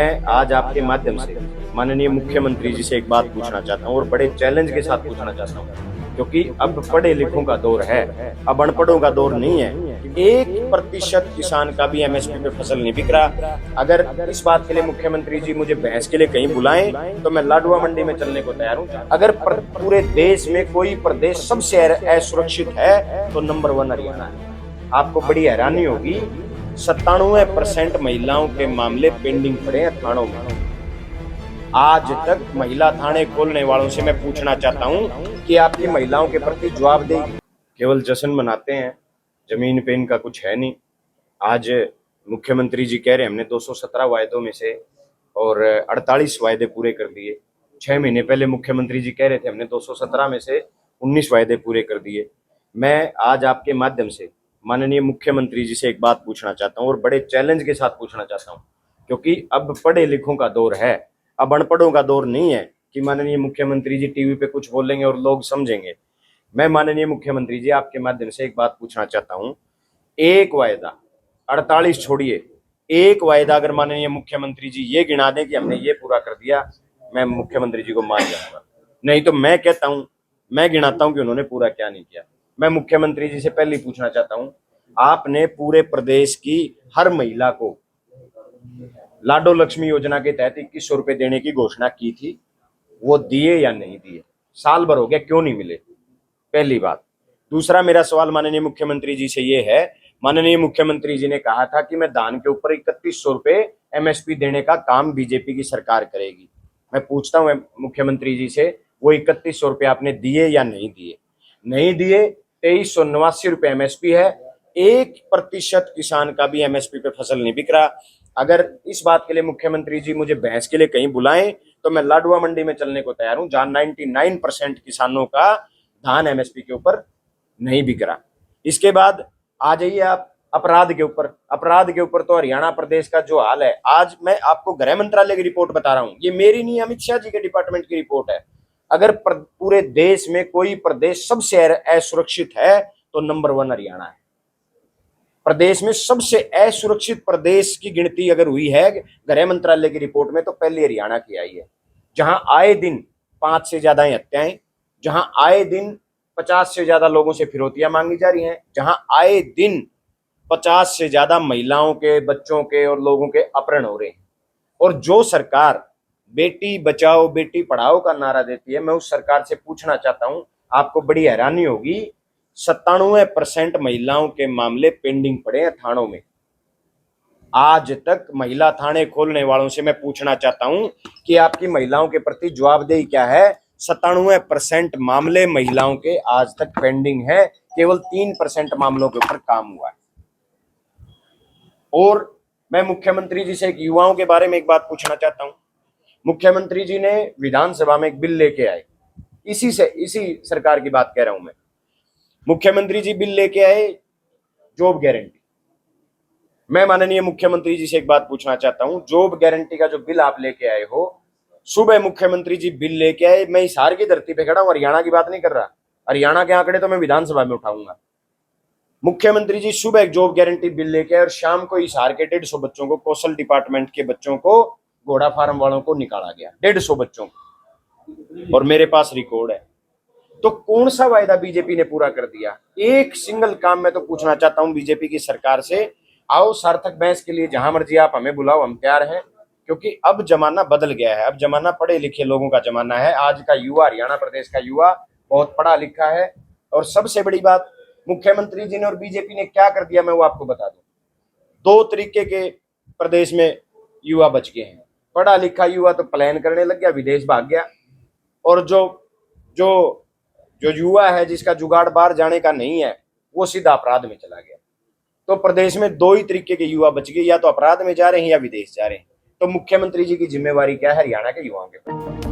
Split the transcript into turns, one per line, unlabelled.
मैं आज आपके माध्यम से माननीय मुख्यमंत्री जी से एक बात पूछना चाहता हूँ और बड़े चैलेंज के साथ पूछना चाहता हूँ, क्योंकि अब पढ़े लिखों का दौर है, अब अनपढ़ों का दौर नहीं है। 1% किसान का भी एमएसपी पे फसल नहीं बिक रहा। अगर इस बात के लिए मुख्यमंत्री जी मुझे बहस के लिए कहीं बुलाएं तो मैं लाडवा मंडी में चलने को तैयार हूँ। अगर पूरे देश में कोई प्रदेश सबसे असुरक्षित है तो नंबर 1 हरियाणा है। आपको बड़ी हैरानी होगी, 97% महिलाओं के मामले पेंडिंग पड़े हैं थानों में। आज तक महिला थाने खोलने वालों से मैं पूछना चाहता हूं कि आपकी महिलाओं के प्रति जवाबदेही। केवल जश्न मनाते हैं, जमीन पे इनका कुछ है नहीं। आज मुख्यमंत्री जी कह रहे हैं हमने 217 वायदों में से और 48 वायदे पूरे कर दिए। 6 महीने पहले मुख्यमंत्री जी कह रहे थे हमने 217 में से 19 वायदे पूरे कर दिए। मैं आज आपके माध्यम से माननीय मुख्यमंत्री जी से एक बात पूछना चाहता हूं और बड़े चैलेंज के साथ पूछना चाहता हूं, क्योंकि अब पढ़े लिखों का दौर है, अब अनपढ़ों का दौर नहीं है कि माननीय मुख्यमंत्री जी टीवी पे कुछ बोलेंगे और लोग समझेंगे। मैं माननीय मुख्यमंत्री जी आपके माध्यम से एक बात पूछना चाहता हूं, एक वायदा 48 छोड़िए, एक वायदा अगर माननीय मुख्यमंत्री जी ये गिना दें कि हमने ये पूरा कर दिया, मैं मुख्यमंत्री जी को मान जाऊंगा। नहीं तो मैं कहता हूं, मैं गिनाता हूं कि उन्होंने पूरा क्या नहीं किया। मैं मुख्यमंत्री जी से पहले ही पूछना चाहता हूं, आपने पूरे प्रदेश की हर महिला को लाडो लक्ष्मी योजना के तहत 2100 रुपए देने की घोषणा की थी, वो दिए या नहीं दिए? साल भर हो गया, क्यों नहीं मिले? पहली बात। दूसरा मेरा सवाल माननीय मुख्यमंत्री जी से ये है, माननीय मुख्यमंत्री जी ने कहा था कि मैं धान के ऊपर 3100 रुपए एमएसपी देने का काम बीजेपी की सरकार करेगी। मैं पूछता हूं मुख्यमंत्री जी से, वो 3100 रुपए आपने दिए या नहीं दिए? नहीं दिए। 2389 रुपए एमएसपी है, 1% किसान का भी एमएसपी पे फसल नहीं बिक रहा। अगर इस बात के लिए मुख्यमंत्री जी मुझे बहस के लिए कहीं बुलाएं तो मैं लाडवा मंडी में चलने को तैयार हूं, जहां 99% किसानों का धान एमएसपी के ऊपर नहीं बिक रहा। इसके बाद आ जाइए आप अपराध के ऊपर। अपराध के ऊपर तो हरियाणा प्रदेश का जो हाल है, आज मैं आपको गृह मंत्रालय की रिपोर्ट बता रहा हूं, ये मेरी नहीं, अमित शाह जी के डिपार्टमेंट की रिपोर्ट है। अगर पूरे देश में कोई प्रदेश सबसे असुरक्षित है तो नंबर 1 हरियाणा है। प्रदेश में सबसे असुरक्षित प्रदेश की गिनती अगर हुई है गृह मंत्रालय की रिपोर्ट में तो पहले हरियाणा की आई है, जहां आए दिन 5 से ज्यादा हत्याएं, जहां आए दिन 50 से ज्यादा लोगों से फिरौतियां मांगी जा रही हैं, जहां आए दिन 50 से ज्यादा महिलाओं के, बच्चों के और लोगों के अपहरण हो रहे हैं। और जो सरकार बेटी बचाओ बेटी पढ़ाओ का नारा देती है, मैं उस सरकार से पूछना चाहता हूं, आपको बड़ी हैरानी होगी, 97% महिलाओं के मामले पेंडिंग पड़े हैं थानों में। आज तक महिला थाने खोलने वालों से मैं पूछना चाहता हूं कि आपकी महिलाओं के प्रति जवाबदेही क्या है? 97% मामले महिलाओं के आज तक पेंडिंग है, केवल 3% मामलों के ऊपर काम हुआ है। और मैं मुख्यमंत्री जी से एक युवाओं के बारे में एक बात पूछना चाहता हूं। मुख्यमंत्री जी ने विधानसभा में एक बिल लेके आए, इसी सरकार की बात कह रहा हूं मैं। मुख्यमंत्री जी बिल लेके आए जॉब गारंटी। मैं माननीय मुख्यमंत्री जी से एक बात पूछना चाहता हूं, जॉब गारंटी का जो बिल आप लेके आए हो, सुबह मुख्यमंत्री जी बिल लेके आए, मैं हिसार की धरती पे खड़ा हूं, हरियाणा की बात नहीं कर रहा, हरियाणा के आंकड़े तो मैं विधानसभा में उठाऊंगा। मुख्यमंत्री जी सुबह एक जॉब गारंटी बिल लेके आए और शाम को हिसार के 150 बच्चों को, कौशल डिपार्टमेंट के बच्चों को, घोड़ा फार्म वालों को निकाला गया, 150 बच्चों को, और मेरे पास रिकॉर्ड है। तो कौन सा वायदा बीजेपी ने पूरा कर दिया? एक सिंगल काम मैं तो पूछना चाहता हूं बीजेपी की सरकार से, आओ सार्थक बहस के लिए जहां मर्जी आप हमें बुलाओ, हम तैयार हैं, क्योंकि अब जमाना बदल गया है, अब जमाना पढ़े लिखे लोगों का जमाना है। आज का युवा, हरियाणा प्रदेश का युवा बहुत पढ़ा लिखा है। और सबसे बड़ी बात, मुख्यमंत्री जी ने और बीजेपी ने क्या कर दिया मैं वो आपको बता दूं। 2 तरीके के प्रदेश में युवा बच गए हैं। पढ़ा लिखा युवा तो प्लान करने लग गया, विदेश भाग गया, और जो जो जो युवा है जिसका जुगाड़ बाहर जाने का नहीं है, वो सीधा अपराध में चला गया। तो प्रदेश में 2 ही तरीके के युवा बच गए, या तो अपराध में जा रहे हैं या विदेश जा रहे हैं। तो मुख्यमंत्री जी की जिम्मेवारी क्या है हरियाणा के युवाओं के प्रति?